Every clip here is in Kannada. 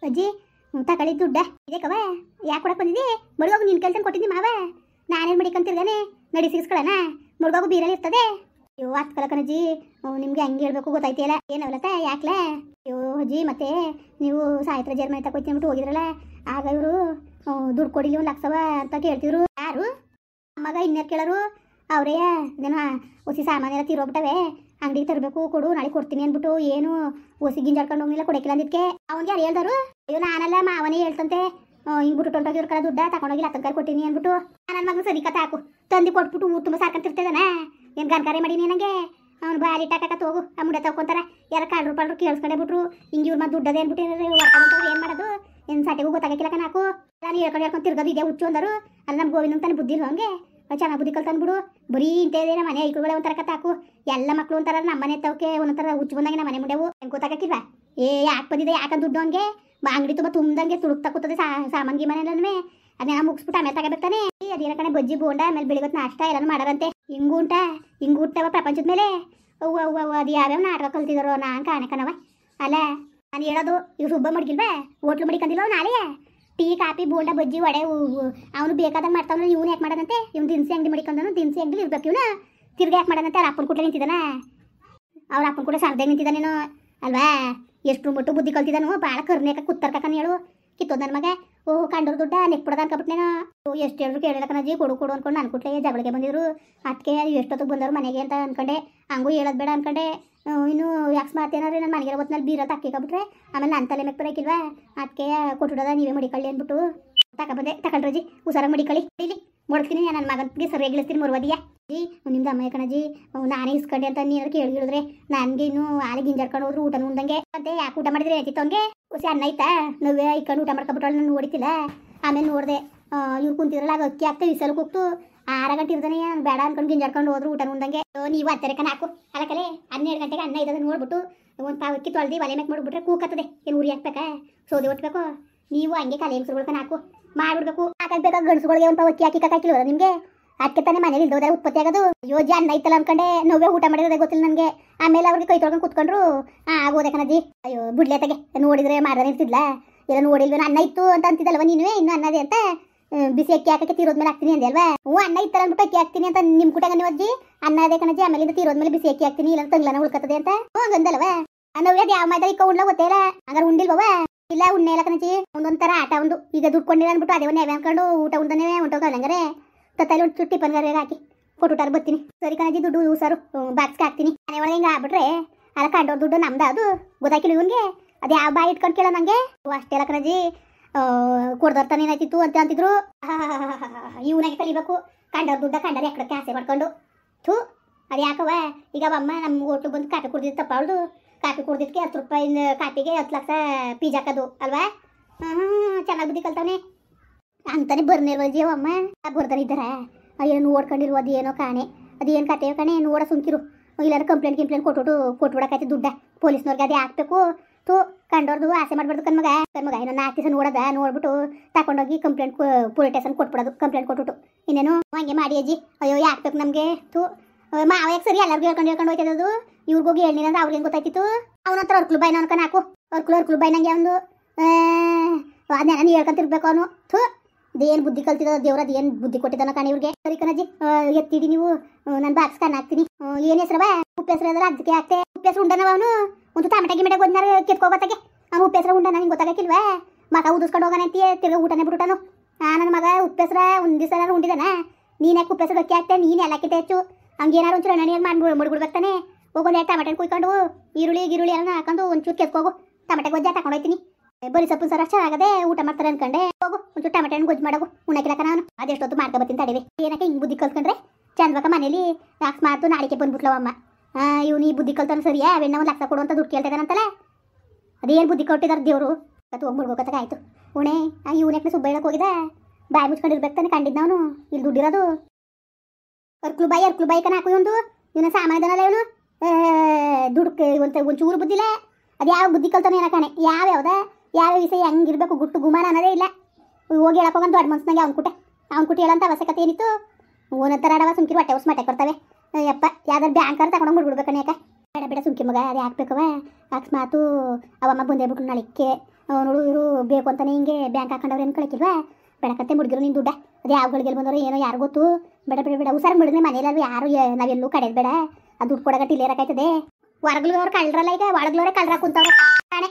ಅಜ್ಜಿ ತಗೊಳ್ಳಿ ದುಡ್ಡ ಇದಕ್ಕವ ಯಾಕೆ ಕೊಡಕ್ಕೆ ಬಂದಿದ್ದಿ? ಮಡ್ಗೋಗು ನಿನ್ನ ಕೆಲಸ ಕೊಟ್ಟಿದ್ದಿ ಮಾವ, ನಾನೇನು ಮಡಿಕಂತಿರ್ಗಾನೆ ನಡಿ ಸಿಗಿಸ್ಕೊಳ್ಳೋಣ. ಮಡ್ಗೋಗು ಬೀರಲ್ಲಿ ಇರ್ತದೆ. ಅಯ್ಯೋ ಕಣಜ್ಜಿ, ನಿಮಗೆ ಹಂಗೆ ಹೇಳ್ಬೇಕು ಗೊತ್ತಾಯ್ತಿಯಲ್ಲ, ಏನವಲತ್ತ ಯಾಕ್ಲೆ? ಅಯ್ಯೋ ಅಜ್ಜಿ, ಮತ್ತೆ ನೀವು ಸಾಯಿತ್ರ ಜರ್ಮನಿ ತಗೋಯ್ತೀನಿ ಅಂದ್ಬಿಟ್ಟು ಹೋಗಿದ್ರಲ್ಲ, ಆಗ ಇವರು ದುಡ್ಡು ಕೊಡಿಲಿ 1 ಲಕ್ಷವ ಅಂತ ಕೇಳ್ತಿದ್ರು. ಯಾರು ಅಮ್ಮಗ ಇನ್ಯಾರು ಕೇಳೋರು? ಅವರೇ ಅದೇನೋ ಹೊಸಿ ಸಾಮಾನೆಲ್ಲ ತೀರೋಗ್ಬಿಟ್ಟವೆ, ಅಂಗಡಿಗೆ ತರಬೇಕು, ಕೊಡು ನಾಳೆ ಕೊಡ್ತೀನಿ ಅಂದ್ಬಿಟ್ಟು ಏನು ಹೊಸಿ ಗಿಂಜಾಡ್ಕೊಂಡು ಹೋಗಿಲ್ಲ, ಕೊಡಕ್ಕಿಲ್ಲ ಅಂದಿದ್ಕೆ ಅವ್ನಿಗೆ ಯಾರು ಹೇಳ್ದಾರು? ಅಯ್ಯೋ ನಾನಲ್ಲ, ಮಾವನೇ ಹೇಳ್ತಂತೆ ಹಿಂಗೆ ಬಿಟ್ಟು ಹೊಂಟೋಗಿರ್ಕಲ್ಲ ದುಡ್ಡ ತಗೊಂಡೋಗಿಲ್ಲ ಅಕ್ಕನ ಕೊಡ್ತೀನಿ ಅಂದ್ಬಿಟ್ಟು. ನನ್ನ ಮಗನ ಸರಿ ಕತೆ ಹಾಕು, ತಂದು ಕೊಟ್ಬಿಟ್ಟು ಊರು ತುಂಬ ಸಾರ್ಕಂತಿರ್ತದನ. ಏನು ಗನ್ಕಾರೆ ಮಾಡೀನಿ ನನಗೆ? ಅವ್ನು ಬಾಲಿ ಟಾಕತ್ ಹೋಗು, ಆ ಮುಂಡೆ ತಗೊಂತಾರೆ ಯಾರ ಕಾಳ್ರು ಪಾಳ್ರು ಕೇಳಿಸ್ಕೊಂಡೇ ಬಿಟ್ರು. ಹಿಂಗೆ ಇವ್ರು ಮತ್ತೆ ದುಡ್ಡದೆ ಅಂದ್ಬಿಟ್ಟು ಏನು ಮಾಡೋದು? ಏನು ಸಾಟಿಗೂ ಗೊತ್ತಾಗಕ್ಕಿಲ್ಲ ಕಣಾಕು. ನಾನು ಹೇಳ್ಕೊಂಡು ತಿರ್ಗೋದು ಇದೆ ಹುಚ್ಚು ಅಂದರು. ಅಲ್ಲಿ ನಮ್ಮ ಗೋವಿಂದ ತಾನೆ ಬುದ್ಧಿ ಇಲ್ವ ಹಂಗೆ? ಚೆನ್ನಾಗಿ ಬುದ್ಧಿ ಕಲ್ತಂದ್ಬಿಡು. ಬರೀ ಇಂತೇದೇನ ಮನೆ ಐಕುಗಳೇ ಒಂಥರ ಕತೆ ಹಾಕು. ಎಲ್ಲ ಮಕ್ಳು ಒಂಥರ ನಮ್ಮ ಮನೆ ತವಕ್ಕೆ ಒಂಥರ ಹುಚ್ಚು ಬಂದಂಗೆ ನಮ್ಮ ಮನೆ ಮುಂಡೆವು ಹೆಂಗೆ ಗೊತ್ತಾಗಕ್ಕಿಲ್ವಾ? ಯಾಕೆ ಬಂದಿದೆ ಯಾಕೆ ದುಡ್ಡು ಹಂಗೆ? ಅಂಗಡಿ ತುಂಬ ತುಂಬ್ದಂಗೆ ತುಳುಕ್ತಾ ಕೂತದೆ ಸಾಮಾನ್ಗಿ ಮನೆಯಲ್ಲೇ. ಅದನ್ನ ಮುಗಿಸ್ಬಿಟ್ಟು ಆಮೇಲೆ ತಗೋಬೇಕಾನೆ. ಅದೇನ ಕಣೆ ಬಜ್ಜಿ ಬೋಂಡ ಆಮೇಲೆ ಬೆಳಿಗ್ಗೆ ನಾಷ್ಟ ಎಲ್ಲನೂ ಮಾಡಾರಂತೆ. ಹಿಂಗೂ ಊಟವ ಪ್ರಪಂಚದ ಮೇಲೆ. ಅವ್ವ ಅವ್ವ ಅವ್ವ ಅದು ಯಾವ್ಯಾವ ನಾಟಕ ಕಲ್ತಿದಾರೋ ನಾನು ಕಾಣಕನವ. ಅಲ್ಲ ನಾನು ಹೇಳೋದು, ಇವ್ರು ಸುಬ್ಬ ಮಡ್ಗಿಲ್ವಾ? ಹೋಟ್ಲು ಮಡಿಕಂದಿಲ್ವ ನಾಳೆ? ಟೀ ಕಾಫಿ ಬೋಂಡ ಬಜ್ಜಿ ವಡೆ ಅವನು ಬೇಕಾದಂಗೆ ಮಾಡ್ತಾವನ. ಇವನು ಯಾಕೆ ಮಾಡೋದಂತೆ? ಇವ್ನು ದಿನಸಿ ಅಂಗಡಿ ಮಡಿಕೊಂಡನು, ದಿನಸಿ ಅಂಗಡಿ ಇರ್ಬೇಕು ಇವನು. ತಿರ್ಗಿ ಯಾಕೆ ಮಾಡೋದಂತೆ? ಅವ್ರ ಅಪ್ಪನ ಕೂಟ ನಿಂತಿದ್ದಾನ, ಅವ್ರ ಅಪ್ಪನ ಕೂಡ ಸರ್ದಾಗ ನಿಂತಿದ್ದಾನೇನೋ ಅಲ್ವಾ? ಎಷ್ಟು ಮಟ್ಟು ಬುದ್ಧಿ ಕಲ್ತಿದ್ದಾನು. ಭಾಳ ಕರ್ನೇಕ ಕುತ್ತರ್ಕನ ಹೇಳು ಕಿತ್ತೋದು ನನ್ನ ಮಗ. ಓಹ್ ಕಂಡೋರು ದುಡ್ಡ ನೆಕ್ಬಿಡೋದು ಅನ್ಕೊಬಿಟ್ನೇನೋ. ಎಷ್ಟು ಹೇಳಿದ್ರು ಕೇಳಿಲ್ಲ ಕಣಜ್ಜಿ, ಕೊಡು ಕೊಡು ಅನ್ಕೊಂಡು ನನ್ನ ಕೂಟ್ಲೆ ಜಗಳಿಗೆ ಬಂದಿದ್ರು. ಅದಕ್ಕೆ ಎಷ್ಟೊತ್ತಿಗೆ ಬಂದವರು ಮನೆಗೆ ಅಂತ ಅನ್ಕೊಂಡೆ. ಹಂಗೂ ಹೇಳೋದು ಬೇಡ ಅನ್ಕೊಂಡೆ. ಇನ್ನು ಯಾಕೆ ಮಾತೇನಾದ್ರೆ ನನ್ನ ಮನೆಗೆ ಹೊತ್ನಲ್ಲಿ ಬೀರಲ್ಲಿ ತಕ್ಕಿಕೊಬಿಟ್ರೆ ಆಮೇಲೆ ನನ್ನ ತಲೆ ಮೆಕ್ ಬರೋಕಿಲ್ವಾ? ಅದಕ್ಕೆ ಕೊಟ್ಬಿಡೋದ ನೀವೇ ಮಡಿಕೊಳ್ಳಿ ಅಂದ್ಬಿಟ್ಟು ತಗೊಬಂದೆ. ತಗೊಳ್ರಜ್ಜಿ, ಹುಷಾರಾಗಿ ಮಡಿಕೊಳ್ಳಿ. ಇಲ್ಲಿ ಮೊಡ್ತೀನಿ ನನ್ನ ಮಗನಿಗೆ ಸರಿಯಾಗಿ ಇಳಿಸ್ತೀನಿ ಮರುವದಿಯಾ ಜಿ. ನಿಮ್ದು ಅಮ್ಮ ಕಣಜ್ಜಿ, ನಾನೇ ಇಸ್ಕೊಂಡೆ ಅಂತ ನೀನಾದ್ರು ಕೇಳಿದ್ರೆ ನನಗೆ ಇನ್ನೂ ಹಾಲಿಗೆ ಗಿಂಜಾಡ್ಕೊಂಡು ಹೋದ್ರು ಊಟ ಉಂದಂಗೆ. ಮತ್ತೆ ಯಾಕೆ ಊಟ ಮಾಡಿದ್ರೆ ಹೇಳ್ತಿತ್ತು ಅವ್ನಿಗೆ? ಹುಸಿ ಅನ್ನ ಐತಾ ನೋವೇ ಇಕ್ಕೊಂಡು ಊಟ ಮಾಡ್ಕೊಬಿಟ್ಟು ನಾನು ನೋಡಿತಿಲ್ಲ. ಆಮೇಲೆ ನೋಡಿದೆ ಇವ್ರು ಕುಂತಿದ್ರಲ್ಲ, ಆಗ ಅಕ್ಕಿ ಹಾಕ್ತಾ ವಿಸಲು ಕೂಗ್ತು. 6 ಗಂಟೆ ಇರ್ತಾನೆ ನಾನು ಬೇಡ ಅನ್ಕೊಂಡು ಗಿಂಜಾಡ್ಕೊಂಡು ಹೋದ್ರು ಊಟ ಉಂದಂಗೆ. ನೀವು ಹತ್ತರಕನ ಹಾಕು ಅಲ್ಲಕಲೆ 12 ಗಂಟೆಗೆ ಅನ್ನ ಇದ್ದದ ನೋಡ್ಬಿಟ್ಟು ಒಂದು ಪಾವಕ್ಕಿ ತೊಳೆದು ಒಲೆ ಮೆಕ್ ಮಾಡಿಬಿಟ್ರೆ ಕೂಕತ್ತದೆ. ಏನು ಉರಿ ಹಾಕ್ಬೇಕಾ? ಸೌದೆ ಒಟ್ಬೇಕು. ನೀವು ಹಂಗೆ ಕಲೆ ಹೆಂಗಸ್ರುಗಳ್ಕನ ಹಾಕು ಮಾಡ್ಬಿಡ್ಬೇಕು. ಹಾಕಬೇಕಾಗ ಗಂಡಸುಗಳಿಗೆ ಒಂದು ಪಾವಕ್ಕಿ ಹಾಕಿ ಕಾಕಿಲ್ವಲ್ಲ ನಿಮಗೆ? ಅದಕ್ಕೆ ತಾನೇ ಮನೇಲಿ ಇಲ್ದೋದ್ರೆ ಉತ್ಪತ್ತಿ ಆಗೋದು. ಯೋಜಿ ಅನ್ನ ಐತಲ್ಲ ಅನ್ಕೊಂಡೆ ನೋವೇ ಊಟ ಮಾಡಿರೋದೇ ಗೊತ್ತಿಲ್ಲ ನನಗೆ. ಆಮೇಲೆ ಅವ್ರಿಗೆ ಕೈ ತೊಳ್ಕೊಂಡು ಕುತ್ಕೊಂಡ್ರು ಆಗೋದೆ ಕಣಜ್ಜಿ. ಅಯ್ಯೋ ಬಿಡ್ಲೇತಾಗೆ ನೋಡಿದ್ರೆ ಮಾಡ್ದಾನೆ ಇರ್ತಿದ್ಲ. ಎಲ್ಲ ನೋಡಿಲ್ವೇನೋ ಅನ್ನ ಇತ್ತು ಅಂತ ಅಂತಿದ್ದಲ್ವ ನೀನುವೇ? ಇನ್ನೂ ಅನ್ನದೇ ಅಂತ ಬಿಸಿ ಅಕ್ಕಿ ಹಾಕಕ್ಕೆ ತೀರೋದ್ಮೇಲೆ ಹಾಕ್ತೀನಿ ಅಂದೆ ಅಲ್ವಾ? ಅನ್ನ ಇತ್ತಲ್ಲ ಅಂದ್ಬಿಟ್ಟು ಅಕ್ಕಿ ಹಾಕ್ತೀನಿ ಅಂತ ನಿಮ್ಮ ಕೂಟಾಗ ನೀವು ಅಜ್ಜಿ ಅನ್ನ ಅದೇ ಕಣಜ್ಜಿ. ಆಮೇಲೆ ತೀರೋದ್ಮೇಲೆ ಬಿಸಿ ಅಕ್ಕಿ ಹಾಕ್ತೀನಿ, ಇಲ್ಲ ತಂಗ್ಲನ ಉಳ್ಕತ್ತದೆ ಅಂತ ಹಂಗಂದಲ್ವ? ನೋವು ಅದು ಯಾವ ಮೈದ ಇಕ್ಕ ಉಣ್ಲ ಗೊತ್ತೇ ಇಲ್ಲ. ಹಂಗಾರೆ ಉಂಡಿಲ್ವವ? ಇಲ್ಲ ಉಣ್ಣೆ ಇಲ್ಲ ಕಣಜ್ಜಿ. ಒಂದೊಂಥರ ಆಟ ಒಂದು ಈಗ ದುಡ್ಡು ಕೊಂಡಿಲ್ಲ ಅಂದ್ಬಿಟ್ಟು ಅದೇ ಒಂದು ಅನ್ಕೊಂಡು ಊಟ ಉಂಡನೇ ಹೊಂಟೋಗಲ್ಲ. ಹಂಗಾರೆ ತತ್ತಲ್ಲಿ ಒಂದು ಚುಟ್ಟಿ ಪನ್ಗಾರ ಹಾಕಿ ಕೊಟ್ಟುಟಾರ ಬರ್ತೀನಿ. ಸರಿ ಕಣಜ್ಜಿ, ದುಡ್ಡು ಸಾರು ಬಾಕ್ಸ್ಗೆ ಹಾಕ್ತೀನಿ. ಮನೆ ಒಳಗೆ ಹಿಂಗೆ ಆಗ್ಬಿಟ್ರೆ ಅಲ್ಲ ಕಂಡೋರ್ ದುಡ್ಡು ನಮ್ದು ಅದು ಗೊತ್ತಾಗಿಲ್ಲ ಇವನ್ಗೆ. ಅದು ಯಾವ ಬಾಯಿ ಇಟ್ಕೊಂಡು ಕೇಳೋ ನನಗೆ ಅಷ್ಟೆಲ್ಲ ಕಣಜ್ಜಿ. ಕೊಡ್ದರ್ತಾನೆ ಏನಾಯ್ತಿತ್ತು ಅಂತ ಅಂತಿದ್ರು. ಇವನಾಗೆ ಕಲಿಬೇಕು. ಕಂಡೋರ್ ದುಡ್ಡ ಕಂಡರೆ ಎಕ್ಕಡಕ್ಕೆ ಆಸೆ ಮಾಡ್ಕೊಂಡು ಥೂ ಅದು ಯಾಕವ? ಈಗ ಅಮ್ಮ ನಮ್ಮ ಹೋಟ್ಲು ಬಂದು ಕಾಫಿ ಕುಡ್ದಿದ್ದು ತಪ್ಪ ಅವಳು. ಕಾಫಿ ಕುಡ್ದಿದ್ದಕ್ಕೆ 10 ರೂಪಾಯಿಂದ ಕಾಫಿಗೆ 10 ಲಕ್ಷ ಪೀಜ್ ಹಾಕೋದು ಅಲ್ವಾ? ಚೆನ್ನಾಗಿ ಬುದ್ಧಿ ಕಲ್ತವನೆ ಅಂತಾನೆ ಬರ್ನಿಲ್ವಜ್ಜಿ ಅಮ್ಮ. ಬರ್ತಾನೆ ಇದ್ದಾರ ಏನು ನೋಡ್ಕೊಂಡಿರುವ ಅದು ಏನೋ ಕಾಣೆ. ಅದು ಏನು ಕತೆ ಕಾಣೆ ನೋಡ ಸುಮ್ಕಿರು. ಇಲ್ಲಾರ ಕಂಪ್ಲೇಂಟ್ ಕೊಟ್ಬಿಡಕೈತಿ ದುಡ್ಡ ಪೊಲೀಸ್ನವ್ರಿಗೆ. ಅದೇ ಹಾಕ್ಬೇಕು. ಥೂ ಕಂಡೋರ್ದು ಆಸೆ ಮಾಡ್ಬಾರ್ದು ಕಣ್ಮಗ. ಇನ್ನೊಂದು 4 ದಿವಸ ನೋಡೋದ ನೋಡ್ಬಿಟ್ಟು ತಗೊಂಡೋಗಿ ಕಂಪ್ಲೇಂಟ್ ಪೊಲೀಸ್ ಸ್ಟೇಷನ್ ಕೊಟ್ಬಿಡೋದು. ಕಂಪ್ಲೇಂಟ್ ಕೊಟ್ಬಿಟ್ಟು ಇನ್ನೇನು ಹಂಗೆ ಮಾಡಿ ಅಜ್ಜಿ. ಅಯ್ಯೋ ಯಾಕ್ಬೇಕು ನಮಗೆ? ಥೂ ಮಾವ ಯಾಕೆ ಸರಿ ಎಲ್ಲರಿಗೂ ಹೇಳ್ಕೊಂಡು ಹೋಯ್ತದದು. ಇವ್ರಿಗೋಗಿ ಹೇಳಿಲ್ಲ ಅಂದ್ರೆ ಅವ್ರಿಗೆ ಗೊತ್ತಾಯ್ತಿತ್ತು. ಅವನ ಹತ್ರ ಅರ್ಕ್ಲು ಬೈನ ಅನ್ಕೊಂಡು ಹಾಕು. ಅರ್ಕ್ಲು ಬೈ ನಂಗೆ ಅವನು ಅದನ್ನ ನಾನು ಹೇಳ್ಕೊಂತಿರ್ಬೇಕು ಅವನು. ಥೂ ಅದೇನು ಬುದ್ಧಿ ಕಲ್ತಿದ ದೇವ್ರ, ಅದೇನು ಬುದ್ಧಿ ಕೊಟ್ಟಿದ್ದಾನ ಕಾಣಿ ಇವ್ರಿಗೆ. ಸರಿ ಕಣಜ್ಜಿ, ಎತ್ತಿಡಿ ನೀವು. ನಾನು ಬಾಕ್ಸ್ ಕಣ್ಣು ಹಾಕ್ತೀನಿ. ಏನು ಹೆಸ್ರವ? ಉಪ್ಪು ಹೆಸ್ರು ಅಂದ್ರೆ ಅದಕ್ಕೆ ಹಾಕ್ತೆ. ಉಪ್ಪು ಹೆಸ್ರು ಉಂಡನವ ಅವನು. ಒಂದು ಟಮಟೆ ಗಿಮಟೆ ಬಂದಾರ ಕೆತ್ಕೋಗೊತ್ತಾಗೆ ಅವ್ನು ಉಪ್ಪು ಹೆಸ್ರು ಉಂಡ ನನಗೆ ಗೊತ್ತಾಗಕ್ಕಿಲ್ವಾ? ಮಗ ಉದಿಸ್ಕೊಂಡು ಹೋಗೋಣ ಅಂತೀಯ ತಿರ್ಗ ಊಟನೇ ಬಿಟ್ಟಾನು. ನನ್ನ ಮಗ ಉಪ್ಪು ಹೆಸ್ರ ಒಂದು ದಿವಸ ನಾನು ಉಂಡಿದಾನ. ನೀನು ಯಾಕೆ ಉಪ್ಪು ಹೆಸ್ರು ಅಕ್ಕಿ ಹಾಕ್ತೆ? ನೀನು ಎಲ್ಲಕ್ಕಿಂತ ಹೆಚ್ಚು ಹಂಗೇನಾರು ಒಂಚೂರು ಎಣ್ಣೆಯಲ್ಲಿ ಮಾಡ್ಬಿಡ್ಬೇಕಾನೆ. ಹೋಗೋದು ಟಮಟೆ ಕುಯ್ಕೊಂಡು ಈರುಳ್ಳಿ ಎಲ್ಲ ಹಾಕೊಂಡು ಒಂಚೂರು ಕೆತ್ಕೋಗು. ಟಮಟೆ ಗೊಜ್ಜೆ ತಗೊಂಡೋಯ್ತೀನಿ. ಬರೀ ಸೊಪ್ಪು ಸರ ಚೆನ್ನಾಗದೆ ಊಟ ಮಾಡ್ತಾರೆ ಅನ್ಕೊಂಡೆ. ಹೋಗು ಒಂಚೂರು ಟಮಟೆ ಹಣ್ಣು ಗೊಜ್ಜು ಮಾಡೋಗು. ಉಣ್ಣಕ್ಕಿಲ್ಲಕ ನಾನು ಅದೆಷ್ಟೊತ್ತು ಮಾಡ್ಕೊಬತ್ತೀನಿ ತಡೀವಿ. ಏನಕ್ಕೆ ಹಿಂಗೆ ಬುದ್ಧಿ ಕಲ್ತ್ಕೊಂಡ್ರೆ ಚಂದ್ವಕ ಮನೇಲಿ ಅಕಸ್ಮಾತು ನಾಳಿಕೆ ಬಂದ್ಬಿಟ್ಲವಮ್ಮ. ಇವ್ನು ಈ ಬುದ್ಧಿ ಕಲ್ತಾನೆ ಸರಿಯಾ? ಅವೆಣ್ಣ 1 ಲಕ್ಷ ಕೊಡು ಅಂತ ದುಡ್ಡು ಕೇಳ್ತಿದ್ದಾನಂತಲ್ಲ. ಅದೇನು ಬುದ್ಧಿ ಕೊಟ್ಟಿದ್ದಾರೆ ದೇವರು? ಕತ್ತು ಹೋಗ್ಬಿಡ್ಬೇಕತ್ತಾಗ ಆಯ್ತು. ಉಣೆ ಇವನಕ್ಕೆ ಸುಬ್ಬ ಹೇಳಕ್ಕೆ ಹೋಗಿದ ಬಾಯಿ ಮುಚ್ಕೊಂಡಿರ್ಬೇಕು ತಾನೆ ಕಂಡಿದ್ದು ಅವನು. ಇಲ್ಲಿ ದುಡ್ಡಿರೋದು ಅರ್ಕ್ಲು ಬಾಯಿ ಕನ ಹಾಕು. ಇವನು ಸಾಮಾನ್ಯದನಲ್ಲ ಇವನು. ದುಡ್ಡು ಒಂಚೂರು ಬುದ್ಧಿಲ್ಲ. ಅದು ಯಾವ ಬುದ್ಧಿ ಕಲ್ತಾನೆ ಏನಕಾನೆ? ಯಾವ ವಿಷಯ ಹೆಂಗಿರ್ಬೇಕು ಗುಟ್ಟು ಗುಮಾನ ಅನ್ನೋದೇ ಇಲ್ಲ. ಹೋಗಿ ಹೇಳಕ್ಕೆ ಹೋಗಂತ ದೊಡ್ಡ ಮನ್ಸಿನಾಗೆ ಅವ್ನ ಕುಟ್ಟಿ ಹೇಳೋಂಥ ಅವಶ್ಯಕತೆ ಏನಿತ್ತು? ಓನತ್ತರ ಆಡವ ಸುಮ್ಕಿರು ಹೊಟ್ಟೆ ಹೊಸ ಮಟ್ಟೆ ಕೊಡ್ತವೆ. ಯಪ್ಪ ಯಾವ್ದಾರು ಬ್ಯಾಂಕರ್ ತಗೊಂಡೋಗಿ ಬಿಡ್ಬೇಕಣ್ಣ. ಯಾಕೆ ಬೇಡ ಸುಮ್ಕಿ ಮಗ ಅದು ಹಾಕ್ಬೇಕವ. ಅಕಸ್ಮಾತು ಅವಮ್ಮ ಬಂದೇ ಬಿಟ್ಲು ನಾಳಿಕ್ಕೆ ನೋಡು ಇವರು ಬೇಕು ಅಂತಾನೆ ಹಿಂಗೆ ಬ್ಯಾಂಕ್ ಹಾಕೊಂಡವ್ರು ಏನು ಕಳಕಿಲ್ವಾ ಬೆಳಕತ್ತೆ ಮುಡ್ಗಿರು ನಿನ್ನ ದುಡ್ಡ ಅದು ಯಾವ ಗಳಿಗೆಲ್ಲಿ ಬಂದವರು ಏನೋ ಯಾರು ಗೊತ್ತು ಬೇಡ ಬೇಡ ಬೇಡ ಹುಷಾರು ಮುಡಿದ್ರೆ ಮನೆಯಲ್ಲಾರು ಯಾರು ನಾವೆಲ್ಲೂ ಕಡೆದು ಬೇಡ ಅದು ದುಡ್ಡು ಕೊಡಗಟ್ಟು ಇಲ್ಲೇರಕಾಯ್ತದೆ ಹೊರಗ್ಲವ್ರು ಕಳ್ರಲ್ಲ ಈಗ ಒಳಗ್ಲವ್ರೆ ಕಳ್ರ ಕುಂತವ್ರೆ ಕಾಣೆ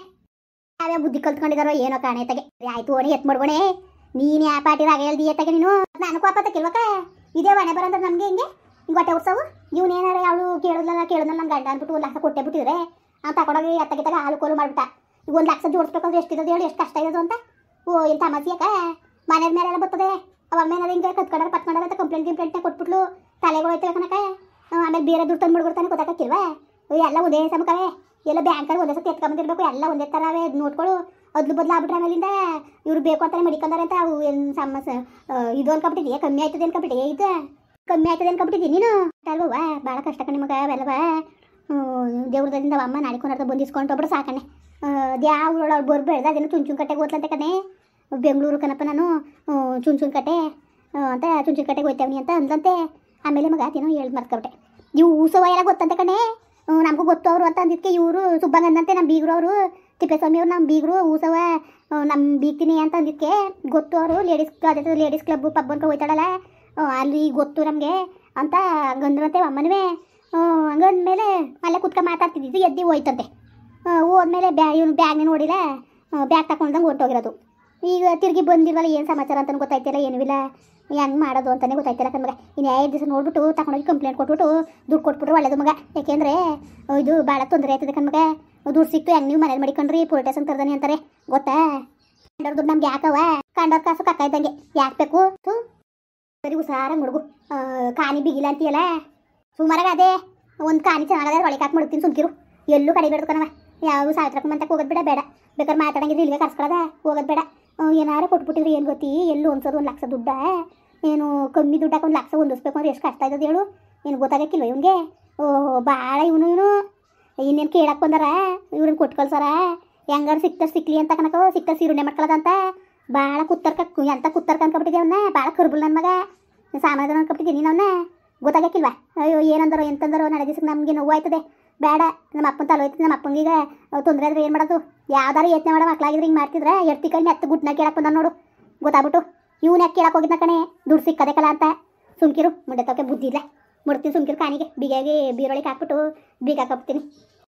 ಯಾವ್ಯಾವ ಬುದ್ಧಿ ಕಲ್ತ್ಕೊಂಡಿದಾರೋ ಏನೋ ಕಾಣೆ ತಗೆ ಆಯ್ತು ಓಣಿ ಎತ್ ಮಾಡ್ಬೋಣೆ ನೀನು ಯಾ ಪಾಟಿರಾಗ ಹೇಳ್ದಿ ಎತ್ತಾಗೆ ನೀನು ನಾನು ಕೋಪತ್ತಕ್ಕಿಲ್ವಕ್ಕ ಇದೇ ಒಣೆ ಬರಂದ್ರೆ ನಮಗೆ ಹಿಂಗೆ ಹಿಂಗೆ ಹೊಟ್ಟೆ ಉತ್ಸವ ಇವನೇನಾರ ಯಾವಳು ಕೇಳಿದ್ನಲ್ಲ ನಮ್ಮ ಗಂಡ ಅಂದ್ಬಿಟ್ಟು 1 ಲಕ್ಷ ಕೊಟ್ಟೆ ಬಿಟ್ಟಿದ್ರೆ ಅವ್ನು ತಗೊಂಡೋಗಿ ಎತ್ತಾಗಿತ್ತಾಗ ಹಾಲು ಕೋಲು ಮಾಡ್ಬಿಟ್ಟ ಈಗ 1 ಲಕ್ಷ ಜೋಡಿಸ್ಬೇಕಂದ್ರೆ ಎಷ್ಟಿರೋದು ಹೇಳಿ ಎಷ್ಟು ಕಷ್ಟ ಇರೋದು ಅಂತ ಓ ಏನು ತಮಾಸಿ ಯಾಕ ಮನೆ ಮೇಲೆಲ್ಲ ಬರ್ತದೆ ಅವ ಮೇಲೆ ಹಿಂಗೆ ಪತ್ಕೊಂಡ್ರೆ ಅಂತ ಕಂಪ್ಲೇಂಟ್ನೇ ಕೊಟ್ಬಿಟ್ಲು ತಲೆಗಳು ಹೋಯ್ತವೆ ಕನಕ ಆಮೇಲೆ ಬೇರೆ ದುಡ್ಡು ತಂದು ಬಿಡ್ಬಿಡ್ತಾನೆ ಗೊತ್ತಾಗಕ್ಕಿಲ್ವಾ ಎಲ್ಲ ಒಂದೇ ಸಮಕವೇ ಎಲ್ಲ ಬ್ಯಾಂಕಲ್ಲಿ ಒಂದೇ ಸತಿ ಎತ್ಕೊಂಬಂದಿರ್ಬೇಕು ಎಲ್ಲ ಒಂದೇ ಥರವೇ ನೋಡ್ಕೊಳ್ಳು ಅದ್ಲು ಬದಲು ಆಗ್ಬಿಟ್ರೆ ಆಮೇಲಿಂದ ಇವ್ರು ಬೇಕು ಅಂತಾನೆ ಮಡಿಕೊಂಡಾರೆ ಅಂತ ಅವು ಏನು ಸಮಸ್ಯೆ ಇದು ಅನ್ಕೊಬಿಟ್ಟಿದೆಯಾ ಕಮ್ಮಿ ಆಯ್ತದೆ ಅನ್ಕೊಬಿಟ್ಟಿದೆ ಇದು ಕಮ್ಮಿ ಆಯ್ತದೆ ಅನ್ಕೊಬಿಟ್ಟಿದ್ದೀನಿ ನೀನು ಅಲ್ವವ್ವ ಭಾಳ ಕಷ್ಟ ಕಣೆ ಮಗ ಅವೆಲ್ಲವ ದೇವ್ರದಿಂದ ಅಮ್ಮ ನಾಡಿಕೊಂಡ್ರ ಬಂದಿಸ್ಕೊಂಡು ಒಬ್ಬರು ಸಾಕಣೆ ಯಾವ ಬರ್ಬೇಡ್ದು ಅದೇನು ಚುಂಚುನ್ ಕಟ್ಟೆಗೆ ಓದ್ಲಂತೆ ಕಣೆ ಬೆಂಗಳೂರು ಕಣಪ್ಪ ನಾನು ಚುಂಚುನ್ ಕಟ್ಟೆ ಅಂತ ಚುಂಚುನ್ ಕಟ್ಟೆಗೆ ಹೋಯ್ತೇವನಿ ಅಂತ ಅಂದ್ಲಂತೆ ಆಮೇಲೆ ಮಗ ಅದೇನೋ ಹೇಳ್ದು ಮರ್ತ್ಕೊಬಿಟ್ಟೆ ಇವು ಉತ್ಸವ ಎಲ್ಲ ಗೊತ್ತಂತೆ ಕಣೆ ನಮಗೂ ಗೊತ್ತು ಅವರು ಅಂತ ಅಂದಿದ್ದಕ್ಕೆ ಇವರು ಸುಬ್ಬಂಗಂದಂತೆ ನಮ್ಮ ಬೀಗರು ಅವರು ತಿಪ್ಪೇಸ್ವಾಮಿ ಅವ್ರು ನಮ್ಮ ಬೀಗರು ಉತ್ಸವ ನಮ್ಮ ಬೀಗ್ತೀನಿ ಅಂತ ಅಂದಿದ್ದಕ್ಕೆ ಗೊತ್ತು ಅವರು ಲೇಡೀಸ್ ಕ್ಲಬ್ಬು ಪಬ್ ಅಂತ ಹೋಯ್ತಾಳಲ್ಲ ಅಲ್ಲಿ ಗೊತ್ತು ನಮಗೆ ಅಂತ ಹಂಗಂದ್ರಂತೆ ಅಮ್ಮನವೇ ಹಂಗಂದ್ಮೇಲೆ ಅಲ್ಲೇ ಕುತ್ಕೊಂಡು ಮಾತಾಡ್ತಿದ್ದು ಎದ್ದು ಹೋಯ್ತಂತೆ ಹೋದ್ಮೇಲೆ ಇವನು ಬ್ಯಾಗ್ನೇ ನೋಡಿಲ್ಲ ಬ್ಯಾಗ್ ತಗೊಂಡಂಗೆ ಹೊರ್ಟೋಗಿರೋದು ಈಗ ತಿರುಗಿ ಬಂದಿಲ್ವಲ್ಲ ಏನು ಸಮಾಚಾರ ಅಂತಲೂ ಗೊತ್ತಾಯ್ತಿಲ್ಲ ಏನೂ ಇಲ್ಲ ಹೆಂಗೆ ಮಾಡೋದು ಅಂತಲೇ ಗೊತ್ತಾಯ್ತಿಲ್ಲ ಕಣ್ಮಗ ಇನ್ನು 5 ದಿವಸ ನೋಡ್ಬಿಟ್ಟು ತಗೊಂಡೋಗಿ ಕಂಪ್ಲೇಂಟ್ ಕೊಟ್ಬಿಟ್ಟು ದುಡ್ಡು ಕೊಟ್ಬಿಟ್ರೆ ಒಳ್ಳೇದು ಮಗ ಯಾಕೆಂದರೆ ಇದು ಭಾಳ ತೊಂದರೆ ಆಯ್ತದೆ ಕಣ್ಮಗ ದುಡ್ಡು ಸಿಕ್ತು ಹೆಂಗೆ ನೀವು ಮನೇಲಿ ಮಾಡಿಕೊಂಡ್ರಿ ಪೊಲೀಸ್ ಸ್ಟೇಷನ್ ತರ್ದಾನೆ ಅಂತಾರೆ ಗೊತ್ತಾ ಕಂಡವ್ರ ದುಡ್ಡು ನಮ್ಗೆ ಯಾಕವ ಕಂಡವ್ರ ಕಾಸು ಕಕ್ಕ ಇದ್ದಂಗೆ ಯಾಕೆ ಬೇಕು ಸರಿ ಹುಷಾರಾಗಿ ಮುಡುಗು ಕಾನಿ ಬಿಗಿಲ್ಲ ಅಂತೀಯಲ್ಲ ಸುಮಾರಾಗ ಅದೇ ಒಂದು ಕಾನಿ ಚೆನ್ನಾಗದೆ ಒಳಗೆ ಹಾಕಿ ಮುಡುತ್ತೀನಿ ಸುಮ್ಕಿರು ಎಲ್ಲೂ ಕಡಿಬೇಡ್ದು ಕಣವ ಯಾವ ಸಾವಿತ್ರಕ್ಕೆ ಮಂತಕ್ಕೆ ಹೋಗೋದು ಬೇಡ ಬೇಕಾದ್ರೆ ಮಾತಾಡಂಗಿದ್ರೆ ಇಲ್ಲಿಗೆ ಕರ್ಸ್ಕೊಳ್ಳೋದ ಹೋಗೋದು ಬೇಡ ಏನಾರು ಕೊಟ್ಬಿಟ್ಟಿದ್ರೆ ಏನು ಗೊತ್ತಿ ಎಲ್ಲೂ ಒಂದ್ಸೋದು 1 ಲಕ್ಷ ದುಡ್ಡ ಏನು ಕಮ್ಮಿ ದುಡ್ಡಾಕ 1 ಲಕ್ಷ ಹೊಂದಿಸ್ಬೇಕು ಅಂದ್ರೆ ಎಷ್ಟು ಕಷ್ಟ ಇದ್ದದು ಹೇಳು ಏನು ಗೊತ್ತಾಗಕ್ಕಿಲ್ವ ಇವನಿಗೆ ಭಾಳ ಇವನು ಇನ್ನೇನು ಕೇಳಕ್ಕೆ ಬಂದಾರ ಇವ್ರನ್ನ ಕೊಟ್ಟು ಕಳ್ಸಾರ ಹೆಂಗಾರು ಸಿಕ್ಲಿ ಅಂತ ಕನಕ ಸಿಕ್ತ ಸೀರುಣೆ ಮಾಡ್ಕೊಳ್ಳೋದಂತ ಭಾಳ ಎಂತ ಕುತ್ತರ್ಕ ಅನ್ಕೊಬಿಟ್ಟಿದ್ದೆ ಅವನ್ನ ಭಾಳ ಕರ್ಬುಲ್ ನನ್ನ ಮಗ ಸಾಮಾನ್ಯ ಅನ್ಕೊಬಿಟ್ಟಿದ್ದೀನಿ ನೀನು ಅವನ್ನ ಗೊತ್ತಾಗಕ್ಕಿಲ್ವಾ ಅಯ್ಯೋ ಏನಂದರೋ ಎಂತಂದರೋ ನಾಳೆ ದಿವಸಕ್ಕೆ ನಮಗೆ ನೋವು ಆಯ್ತದೆ ಬೇಡ ನಮ್ಮ ಅಪ್ಪನ ತಲೆ ಹೋಯ್ತದೆ ನಮ್ಮ ಅಪ್ಪಂಗೀಗ ತೊಂದರೆ ಆದರೆ ಏನು ಮಾಡೋದು ಯಾವ್ದಾರು ಯತ್ನೆ ಮಾಡೋ ಮಕ್ಳಾಗಿದ್ರೆ ಹಿಂಗೆ ಮಾಡ್ತಿದ್ರೆ ಎರ್ತಿ ಕೈ ನೆತ್ತ ಗುಟ್ನ ಕೇಳಕ್ಕೆ ಬಂದ ನೋಡು ಗೊತ್ತಾಗ್ಬಿಟ್ಟು ಇವ್ನು ಯಾಕೆ ಕೇಳಕ್ಕೆ ಹೋಗಿದ್ನ ಕಣೆ ದುಡ್ಡು ಸಿಕ್ಕದಕ್ಕಲ್ಲ ಅಂತ ಸುಮ್ಕಿರು ಮುಂಡೆ ತೋಕೆ ಬುದ್ಧಿ ಇಲ್ಲ ಮುಡ್ತೀನಿ ಸುಮ್ಕಿರು ಕಾನಿಗೆ ಬಿಗಿಯಾಗಿ ಬೀರೊಳಗೆ ಹಾಕ್ಬಿಟ್ಟು ಬೀಗ ಹಾಕ್ಬಿಡ್ತೀನಿ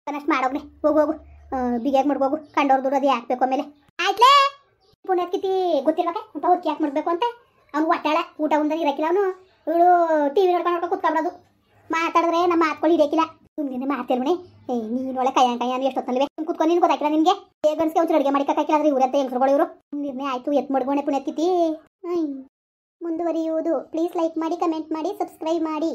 ಅಷ್ಟು ಮಾಡೋಗ್ನೆ ಹೋಗು ಬಿಗಿಯಾಗಿ ಮುಡ್ಗೋಗು ಕಂಡವ್ರು ದುಡ್ಡು ಅದು ಹಾಕ್ಬೇಕು ಆಮೇಲೆ ಆಯ್ತಲೇ ಪುಣ್ಯಕಿತಿ ಗೊತ್ತಿರ್ಬೇಕೆ ಅಂತ ಹೊತ್ತಿ ಯಾಕೆ ಮಾಡಬೇಕು ಅಂತ ಅವ್ನು ಒಟ್ಟಾಳ ಊಟ ಉಂದಾಗ ಇರೋಕ್ಕಿಲ್ಲ ಅವನು ಇವಳು ಟಿ ವಿ ನೋಡ್ಕೊಂಡು ಕುತ್ಕೊಂಡ್ಬಿಡೋದು ಮಾತಾಡಿದ್ರೆ ನಮ್ಮ ಮಾತ್ಗಳು ಹಿಡಿಯೋಕ್ಕಿಲ್ಲ ಸುಮ್ಮನೆ ಮಾತೇಳ್ಮಣೆ ನೀನು ಒಳ್ಳೆ ಕೈಯಾನು ಎಷ್ಟೊತ್ತಲ್ವೇ ಕುತ್ಕೊಂಡು ನೀನು ಗೊತ್ತಾಗಿಲ್ಲ ನಿನಗೆ ಗನ್ಸ್ಗೆ ಒಂದು ಅಡುಗೆ ಮಾಡಿಕಾಕಿಲ್ಲ ಅಂದ್ರೆ ಇವರತ್ತೆ ಹೆಂಗ್ಸ್ರುಗಳು ಇವರು ನಿರ್ಣಯ ಆಯಿತು ಎತ್ ಮಡ್ಗೋಣೆ ಪುಣ್ಯತಿಥಿ ಮುಂದುವರಿಯುವುದು ಪ್ಲೀಸ್ ಲೈಕ್ ಮಾಡಿ ಕಮೆಂಟ್ ಮಾಡಿ ಸಬ್ಸ್ಕ್ರೈಬ್ ಮಾಡಿ.